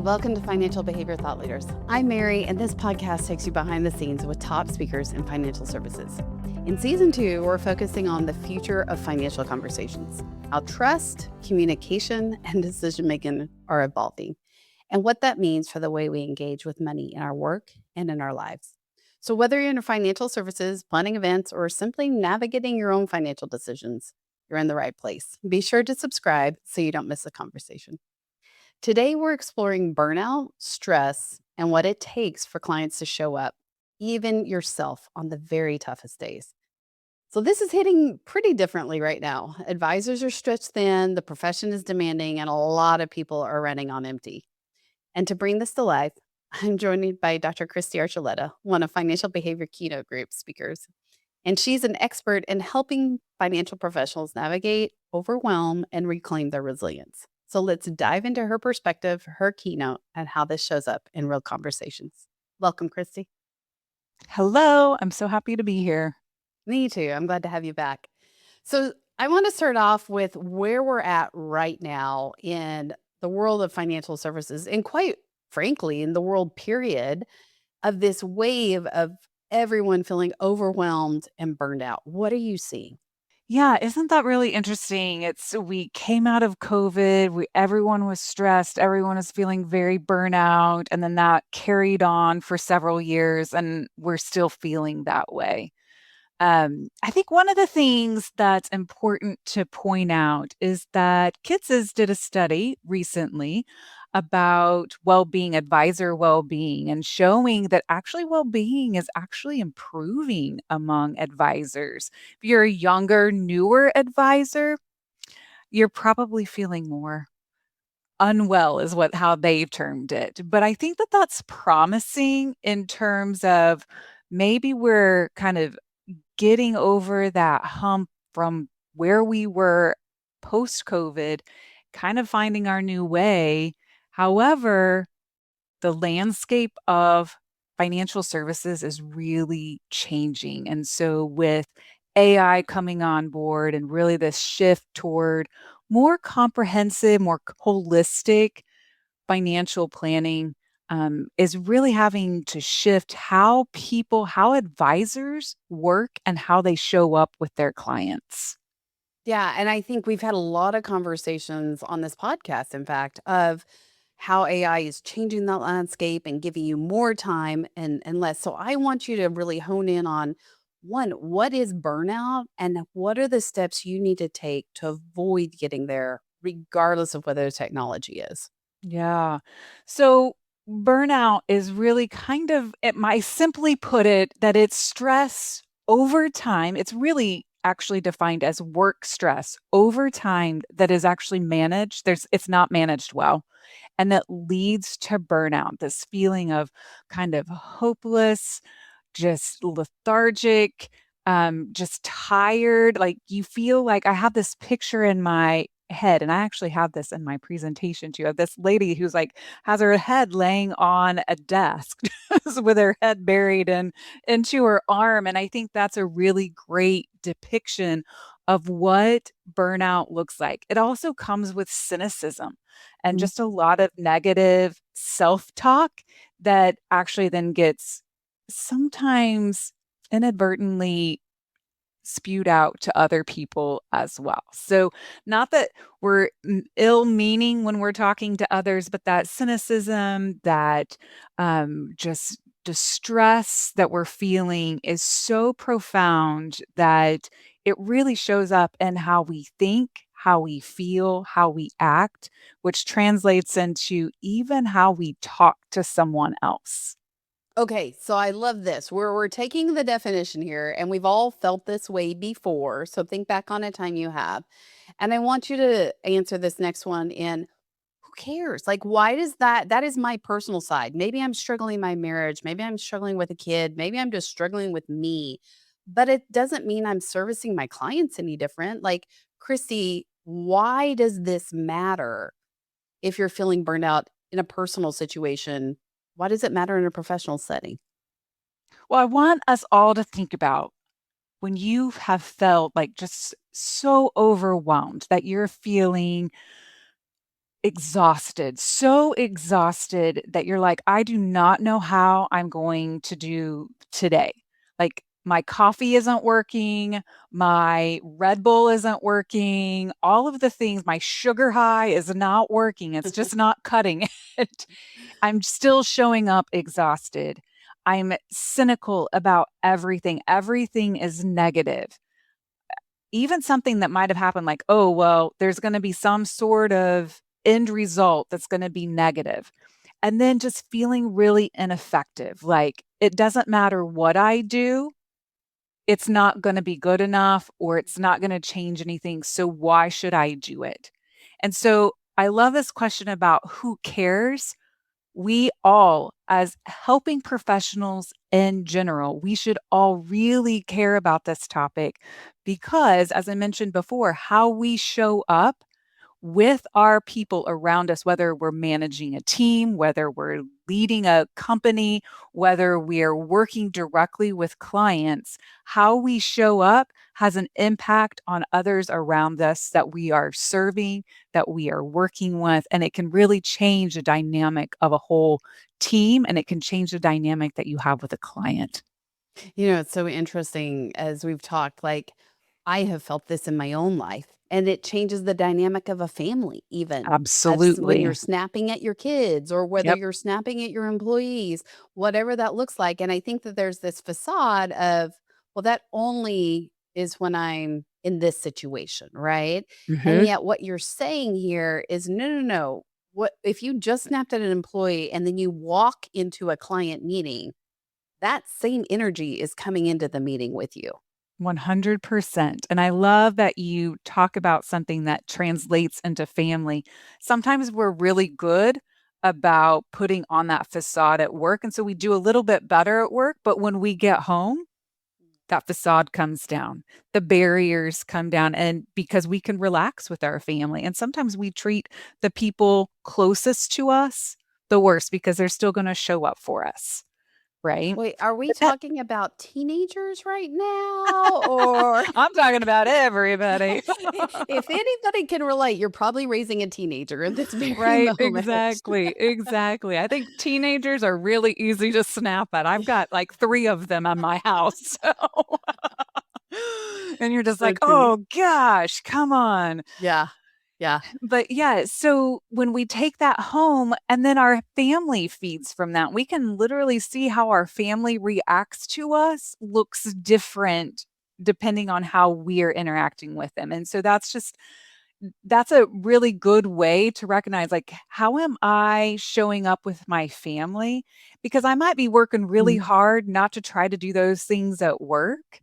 Welcome to Financial Behavior Thought Leaders. I'm Mary, and this podcast takes you behind the scenes with top speakers in financial services. In season 2, we're focusing on the future of financial conversations, how trust, communication, and decision making are evolving, and what that means for the way we engage with money in our work and in our lives. So, whether you're in financial services, planning events, or simply navigating your own financial decisions, you're in the right place. Be sure to subscribe so you don't miss a conversation. Today, we're exploring burnout, stress, and what it takes for clients to show up, even yourself, on the very toughest days. So, this is hitting pretty differently right now. Advisors are stretched thin, the profession is demanding, and a lot of people are running on empty. And to bring this to life, I'm joined by Dr. Kristy Archuleta, one of Financial Behavior Keynote Group speakers. And she's an expert in helping financial professionals navigate, overwhelm, and reclaim their resilience. So let's dive into her perspective, her keynote, and how this shows up in real conversations. Welcome, Kristy. Hello, I'm so happy to be here. Me too. I'm glad to have you back. So I want to start off with where we're at right now in the world of financial services, and quite frankly, in the world period of this wave of everyone feeling overwhelmed and burned out. What are you seeing? Yeah, isn't that really interesting? We came out of COVID, everyone was stressed, everyone was feeling very burnout, and then that carried on for several years, and we're still feeling that way. I think one of the things that's important to point out is that Kitces did a study recently about well-being, advisor well-being, and showing that actually well-being is actually improving among advisors. If you're a younger, newer advisor, you're probably feeling more unwell is what how they termed it. But I think that that's promising in terms of maybe we're kind of getting over that hump from where we were post-COVID, kind of finding our new way. However, the landscape of financial services is really changing. And so with AI coming on board and really this shift toward more comprehensive, more holistic financial planning is really having to shift how people, how advisors work and how they show up with their clients. Yeah, and I think we've had a lot of conversations on this podcast, in fact, of how AI is changing that landscape and giving you more time and less. So I want you to really hone in on one, what is burnout and what are the steps you need to take to avoid getting there, regardless of whether the technology is? Yeah. So burnout is really kind of, it might simply put it, that it's stress over time. It's really actually defined as work stress over time that is actually managed. It's not managed well. And that leads to burnout, this feeling of kind of hopeless, just lethargic, just tired. Like you feel like I have this picture in my head, and I actually have this in my presentation too, of this lady who's like has her head laying on a desk with her head buried into her arm. And I think that's a really great depiction of what burnout looks like. It also comes with cynicism and Mm. just a lot of negative self-talk that actually then gets sometimes inadvertently spewed out to other people as well. So, not that we're ill meaning when we're talking to others, but that cynicism, that just distress that we're feeling is so profound that it really shows up in how we think, how we feel, how we act, which translates into even how we talk to someone else. Okay, so I love this. We're taking the definition here, and we've all felt this way before. So think back on a time you have. And I want you to answer this next one in who cares? Like, why does that is my personal side. Maybe I'm struggling in my marriage. Maybe I'm struggling with a kid. Maybe I'm just struggling with me. But it doesn't mean I'm servicing my clients any different. Like, Christy, why does this matter if you're feeling burned out in a personal situation? Why does it matter in a professional setting? Well, I want us all to think about when you have felt like just so overwhelmed that you're feeling exhausted, so exhausted that you're like, I do not know how I'm going to do today. Like, my coffee isn't working, my Red Bull isn't working, all of the things, my sugar high is not working. It's just not cutting it. I'm still showing up exhausted. I'm cynical about everything. Everything is negative. Even something that might have happened, like, oh, well, there's going to be some sort of end result that's going to be negative. And then just feeling really ineffective. Like, it doesn't matter what I do, it's not going to be good enough or it's not going to change anything. So why should I do it? And so I love this question about who cares. We all, as helping professionals in general, we should all really care about this topic because, as I mentioned before, how we show up with our people around us, whether we're managing a team, whether we're leading a company, whether we're working directly with clients, how we show up has an impact on others around us that we are serving, that we are working with, and it can really change the dynamic of a whole team and it can change the dynamic that you have with a client. It's so interesting as we've talked, like, I have felt this in my own life, and it changes the dynamic of a family even as when you're Absolutely. snapping at your kids or whether Yep. you're snapping at your employees, whatever that looks like. And I think that there's this facade of, well, that only is when I'm in this situation, right? And Hmm. yet what you're saying here is no, no, no. What if you just snapped at an employee and then you walk into a client meeting, that same energy is coming into the meeting with you. 100%. And I love that you talk about something that translates into family. Sometimes we're really good about putting on that facade at work. And so we do a little bit better at work. But when we get home, that facade comes down, the barriers come down, and because we can relax with our family. And sometimes we treat the people closest to us the worst because they're still going to show up for us. Right. Wait, are we But that talking about teenagers right now? Or I'm talking about everybody. if anybody can relate, you're probably raising a teenager in this very Right, moment. exactly, exactly. I think teenagers are really easy to snap at. I've got, like, 3 of them in my house, so and you're just So like, true. "Oh gosh, come on." Yeah. Yeah. But, yeah, so when we take that home and then our family feeds from that, we can literally see how our family reacts to us looks different depending on how we're interacting with them, and so that's a really good way to recognize, like, how am I showing up with my family? Because I might be working really Mhm. hard not to try to do those things at work,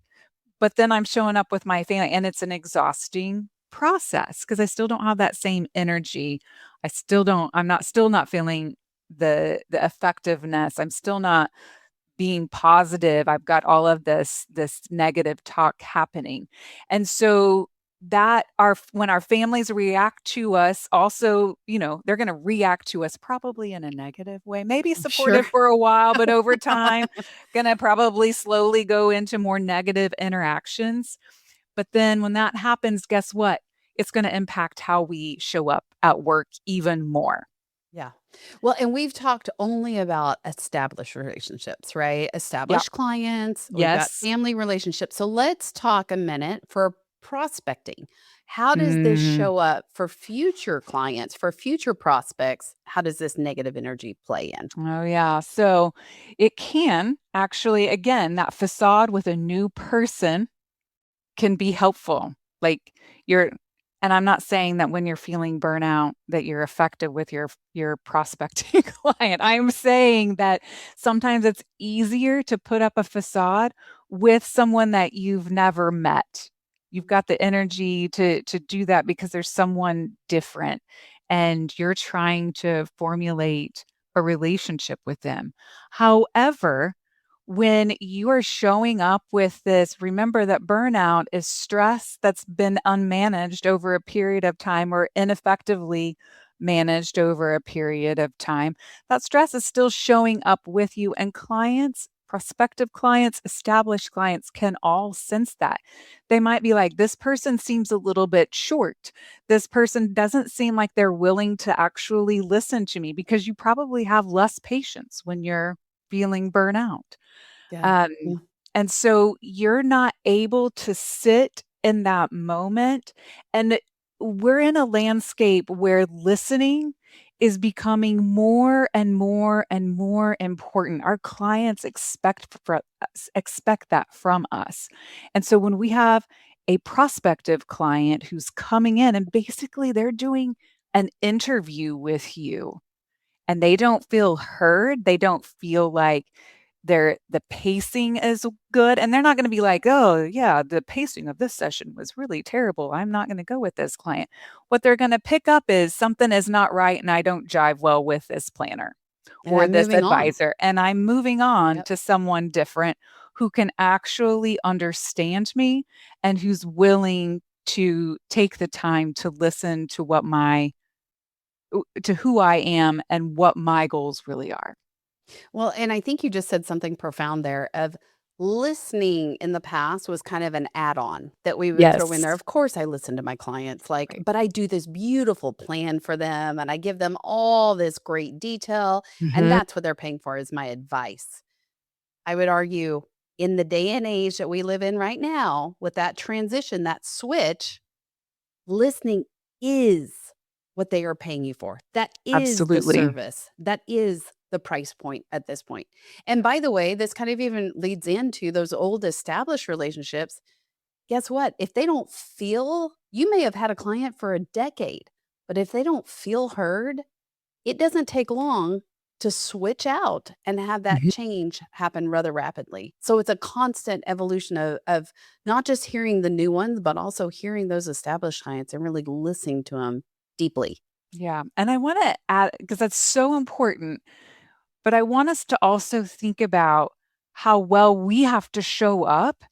but then I'm showing up with my family and it's an exhausting process because I still don't have that same energy. I'm not still not feeling the effectiveness. I'm still not being positive. I've got all of this negative talk happening. And so that our when our families react to us also, they're going to react to us probably in a negative way. Maybe I'm sure. supportive for a while, but over time going to probably slowly go into more negative interactions. But then when that happens, guess what? It's going to impact how we show up at work even more. Yeah. Well, and we've talked only about established relationships, right? Yep. Established clients, we've got Yes. family relationships. So let's talk a minute for prospecting. How does this Mm. show up for future clients, for future prospects? How does this negative energy play in? Oh, yeah. So it can actually, again, that facade with a new person can be helpful. Like you're, and I'm not saying that when you're feeling burnout that you're effective with your prospecting client. I'm saying that sometimes it's easier to put up a facade with someone that you've never met. You've got the energy to do that because there's someone different and you're trying to formulate a relationship with them. However, when you are showing up with this, remember that burnout is stress that's been unmanaged over a period of time or ineffectively managed over a period of time. That stress is still showing up with you, and clients prospective clients, established clients can all sense that. They might be like, this person seems a little bit short. This person doesn't seem like they're willing to actually listen to me, because you probably have less patience when you're feeling burnout. Yeah. Um, Mm. and so you're not able to sit in that moment. And we're in a landscape where listening is becoming more and more and more important. Our clients expect that from us. And so when we have a prospective client who's coming in and basically they're doing an interview with you, and they don't feel heard, they don't feel like the pacing is good, and they're not gonna be like, "Oh, yeah, the pacing of this session was really terrible. I'm not gonna go with this client." What they're gonna pick up is something is not right, and I don't jive well with this planner And or I'm this moving on. advisor, and I'm moving on Yep. to someone different who can actually understand me and who's willing to take the time to listen to what my to who I am and what my goals really are. Well, and I think you just said something profound there of listening in the past was kind of an add-on that we would throw in there. Yes. Of course, I listen to my clients, like, Right. but I do this beautiful plan for them and I give them all this great detail. And Mhm. that's what they're paying for is my advice. I would argue in the day and age that we live in right now, with that transition, that switch, listening is what they are paying you for. That is the Absolutely. service. That is the price point at this point. And by the way, this kind of even leads into those old established relationships. Guess what? If they don't feel, you may have had a client for a decade, but if they don't feel heard, it doesn't take long to switch out and have that Mhm. change happen rather rapidly. So it's a constant evolution of not just hearing the new ones, but also hearing those established clients and really listening to them deeply. Yeah, and I wanna add, because that's so important, but I want us to also think about how well we have to show up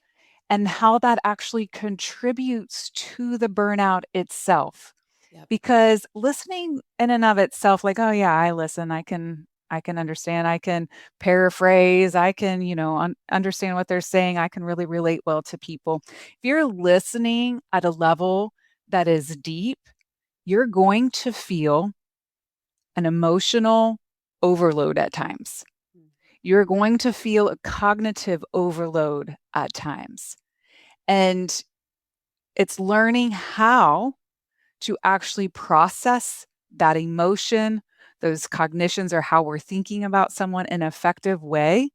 and how that actually contributes to the burnout itself. Yep. Because listening in and of itself, like, "Oh, yeah, I listen, I can understand, I can paraphrase, I can, understand what they're saying, I can really relate well to people." If you're listening at a level that is deep, you're going to feel an emotional overload at times. Mhm. You're going to feel a cognitive overload at times. And it's learning how to actually process that emotion, those cognitions, or how we're thinking about someone in an effective way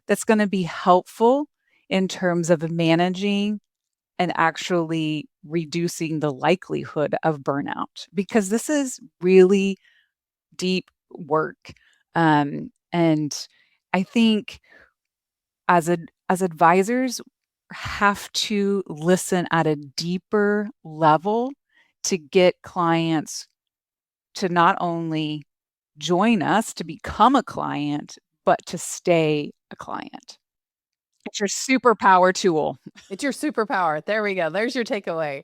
that's going to be helpful in terms of managing and actually reducing the likelihood of burnout, because this is really deep work. And I think as advisors have to listen at a deeper level to get clients to not only join us to become a client, but to stay a client. It's your superpower tool. It's your superpower. There we go. There's your takeaway.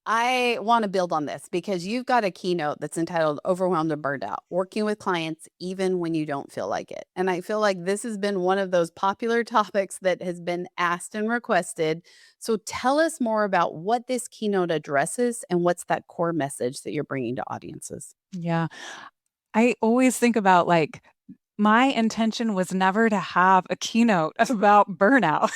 I want to build on this because you've got a keynote that's entitled Overwhelmed and Burned Out, working with clients even when you don't feel like it. And I feel like this has been one of those popular topics that has been asked and requested. So tell us more about what this keynote addresses and what's that core message that you're bringing to audiences. Yeah. I always think about, like, my intention was never to have a keynote about burnout.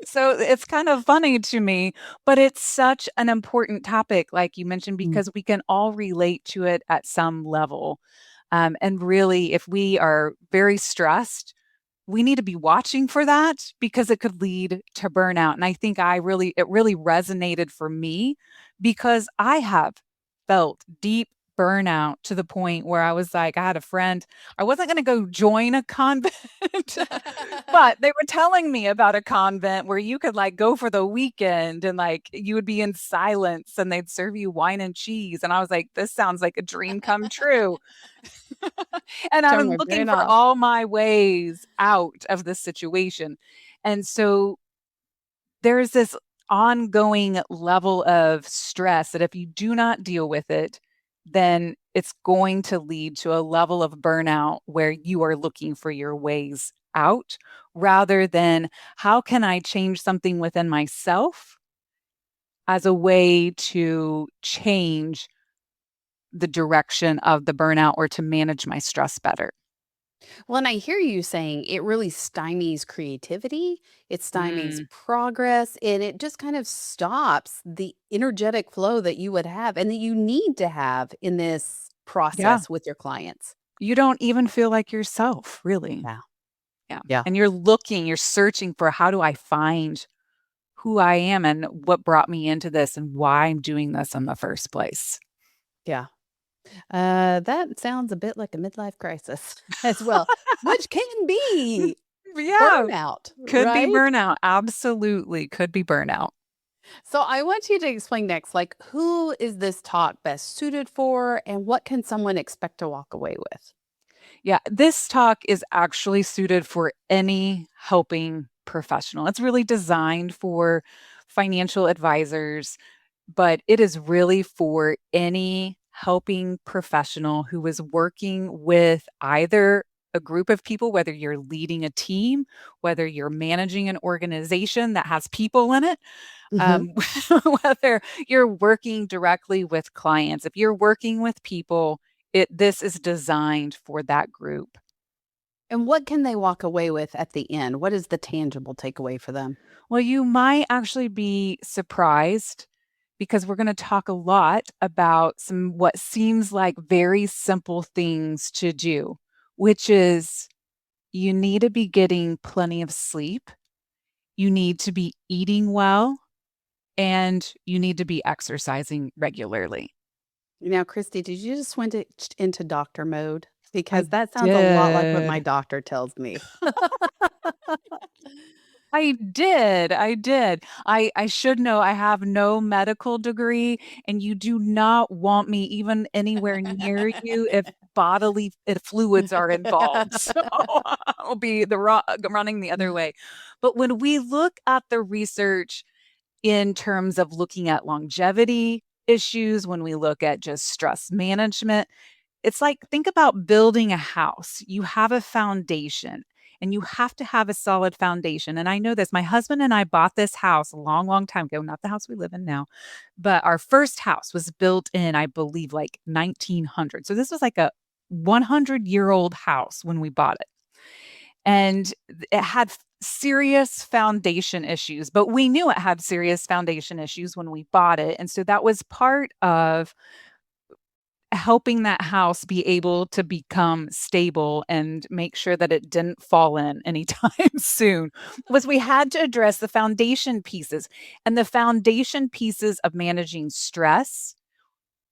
So it's kind of funny to me, but it's such an important topic, like you mentioned, Mm. because we can all relate to it at some level. And really, if we are very stressed, we need to be watching for that because it could lead to burnout. And I think it really resonated for me because I have felt deep burnout to the point where I was like, I had a friend, I wasn't going to go join a convent, but they were telling me about a convent where you could like go for the weekend and like you would be in silence and they'd serve you wine and cheese. And I was like, this sounds like a dream come true. And I was Turn my looking brain for off. all my ways out of this situation. And so there's this ongoing level of stress that if you do not deal with it, then it's going to lead to a level of burnout where you are looking for your ways out rather than how can I change something within myself as a way to change the direction of the burnout or to manage my stress better. Well, and I hear you saying it really stymies creativity, it stymies Mm, progress, and it just kind of stops the energetic flow that you would have and that you need to have in this yeah. process with your clients. You don't even feel like yourself, really. Yeah. Yeah. Yeah. And you're searching for how do I find who I am and what brought me into this and why I'm doing this in the first place. Yeah. That sounds a bit like a midlife crisis as well, which can be Yeah. burnout, Could be right? burnout. Absolutely. Could be burnout. So I want you to explain next, like, who is this talk best suited for and what can someone expect to walk away with? Yeah, this talk is actually suited for any helping professional. It's really designed for financial advisors, but it is really for any helping professional who is working with either a group of people, whether you're leading a team, whether you're managing an organization that has people in it, Mhm. um, whether you're working directly with clients. If you're working with people, this is designed for that group. And what can they walk away with at the end? What is the tangible takeaway for them? Well, you might actually be surprised because we're going to talk a lot about some what seems like very simple things to do, which is you need to be getting plenty of sleep, you need to be eating well, and you need to be exercising regularly. Now, Christy, did you just went into doctor mode? I Because that sounds a lot like what my did. doctor tells me. I did. I should know I have no medical degree, and you do not want me even anywhere near you if fluids are involved. So, I'll be running the other way. But when we look at the research in terms of looking at longevity issues, when we look at just stress management, it's like, think about building a house. You have a foundation and you have to have a solid foundation. And I know this. My husband and I bought this house a long, long time ago, not the house we live in now, but our first house was built in, I believe, like 1900. So this was like a 100-year-old house when we bought it. And it had serious foundation issues, but we knew it had serious foundation issues when we bought it. And so that was part of helping that house be able to become stable and make sure that it didn't fall in anytime soon was we had to address the foundation pieces and the foundation pieces of managing stress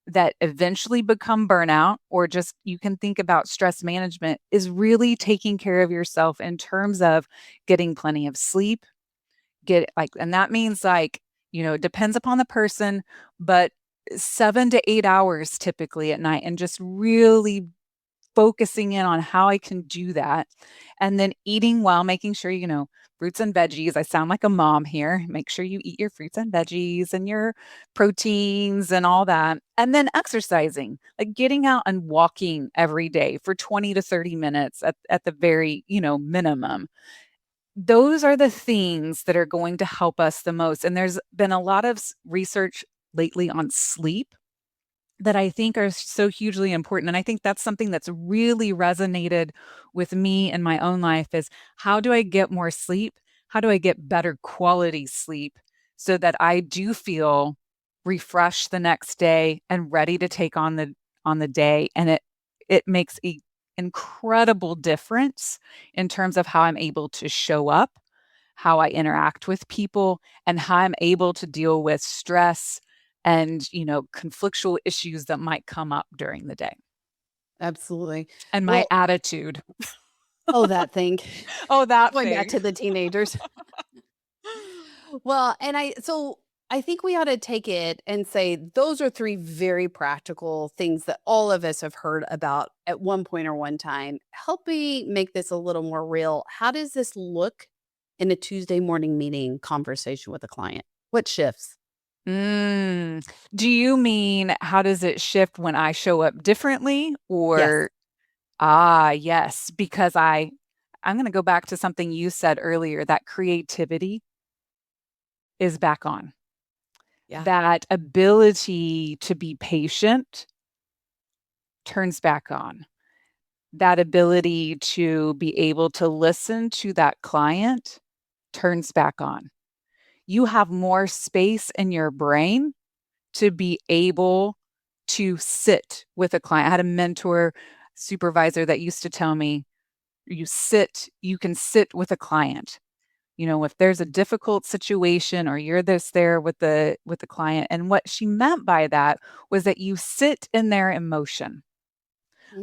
that eventually become burnout or just you can think about stress management is really taking care of yourself in terms of getting plenty of sleep, get like and that means like, it depends upon the person, but 7 to 8 hours typically at night and just really focusing in on how I can do that. And then eating well, making sure, fruits and veggies. I sound like a mom here. Make sure you eat your fruits and veggies and your proteins and all that. And then exercising, like getting out and walking every day for 20 to 30 minutes at the very, minimum. Those are the things that are going to help us the most. And there's been a lot of research lately on sleep that I think are so hugely important. And I think that's something that's really resonated with me in my own life is how do I get more sleep? How do I get better quality sleep so that I do feel refreshed the next day and ready to take on the day and it makes a incredible difference in terms of how I'm able to show up, how I interact with people, and how I'm able to deal with stress and, conflictual issues that might come up during the day. Absolutely. And my Well, attitude. oh, that thing. Oh, that Going back thing. to the teenagers. Well, and I think we ought to take it and say those are three very practical things that all of us have heard about at one point or one time. Help me make this a little more real. How does this look in a Tuesday morning meeting conversation with a client? What shifts? Do you mean how does it shift when I show up differently Yes. or yes, because I'm gonna go back to something you said earlier, that creativity is back on. Yeah. That ability to be patient turns back on. That ability to be able to listen to that client turns back on. You have more space in your brain to be able to sit with a client. I had a mentor, supervisor that used to tell me, you can sit with a client. You know, if there's a difficult situation or you're this there with the client. And what she meant by that was that you sit in their emotion.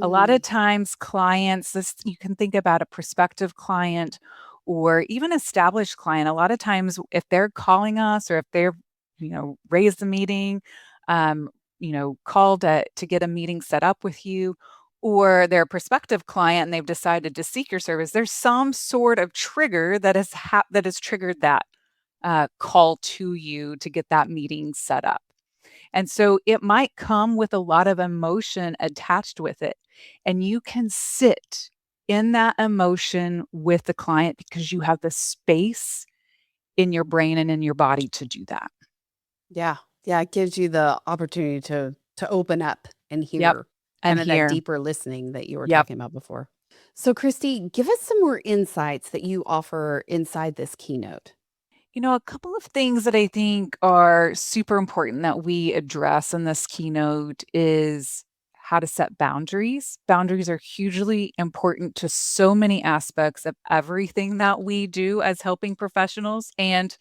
A lot Mm. of times clients, this you can think about a prospective client or even established client. A lot of times if they're calling us or if they're, raised the meeting, um, called to get a meeting set up with you, or they're a prospective client and they've decided to seek your service, there's some sort of trigger that has triggered that call to you to get that meeting set up. And so it might come with a lot of emotion attached with it. And you can sit in that emotion with the client because you have the space in your brain and in your body to do that. Yeah. Yeah, it gives you the opportunity to open up and Yep. hear And kind of that here. deeper listening that you were Yep. talking about before. So, Kristy, give us some more insights that you offer inside this keynote. A couple of things that I think are super important that we address in this keynote is how to set boundaries. Boundaries are hugely important to so many aspects of everything that we do as helping professionals and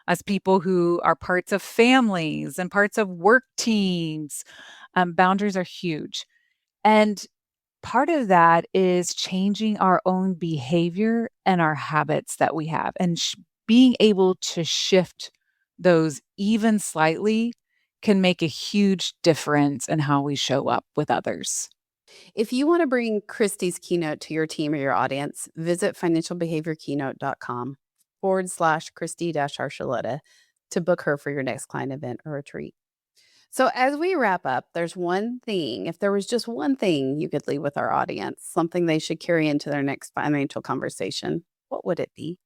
as people who are parts of families and parts of work teams. Boundaries are huge. And part of that is changing our own behavior and our habits that we have and being able to shift those even slightly can make a huge difference in how we show up with others. If you want to bring Kristy's keynote to your team or your audience, visit financialbehaviorkeynote.com/Kristy Archuleta to book her for your next client event or retreat. So, as we wrap up, there's one thing, if there was just one thing you could leave with our audience, something they should carry into their next financial conversation, what would it be?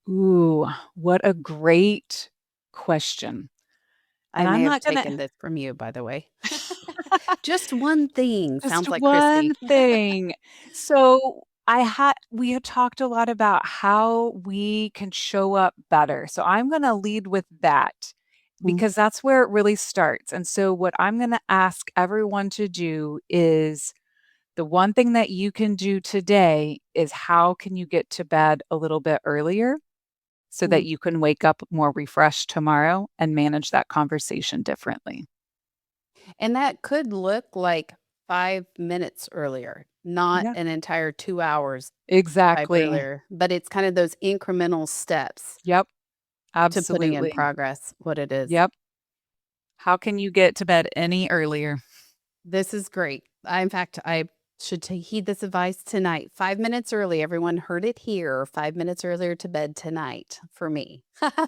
Ooh, what a great question. I And I'm may have not going taken to this from you, by the way. Just one thing just sounds like Kristy. one thing. So we had talked a lot about how we can show up better. So I'm going to lead with that Mm, because that's where it really starts. And so what I'm going to ask everyone to do is the one thing that you can do today is how can you get to bed a little bit earlier so that mm. you can wake up more refreshed tomorrow and manage that conversation differently. And that could look like 5 minutes earlier, not Yeah, an entire 2 hours 5 exactly. earlier, but it's kind of those incremental steps Yep, to putting in absolutely. progress what it is. Yep. How can you get to bed any earlier? This is great. In fact, I should heed this advice tonight. 5 minutes early. Everyone heard it here. 5 minutes earlier to bed tonight for me.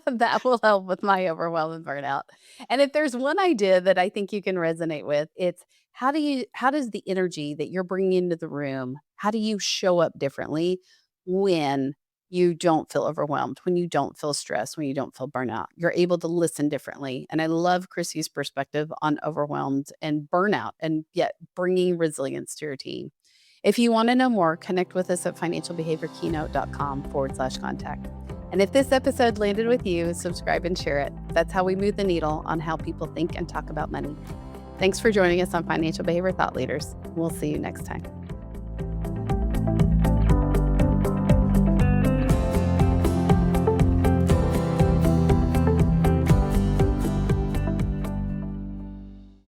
That will help with my overwhelm and burnout. And if there's one idea that I think you can resonate with, it's how does the energy that you're bringing into the room, how do you show up differently when you don't feel overwhelmed, when you don't feel stressed, when you don't feel burnout? You're able to listen differently. And I love Chrissy's perspective on overwhelmed and burnout and yet bringing resilience to your team. If you want to know more, connect with us at financialbehaviorkeynote.com/contact. And if this episode landed with you, subscribe and share it. That's how we move the needle on how people think and talk about money. Thanks for joining us on Financial Behavior Thought Leaders. We'll see you next time.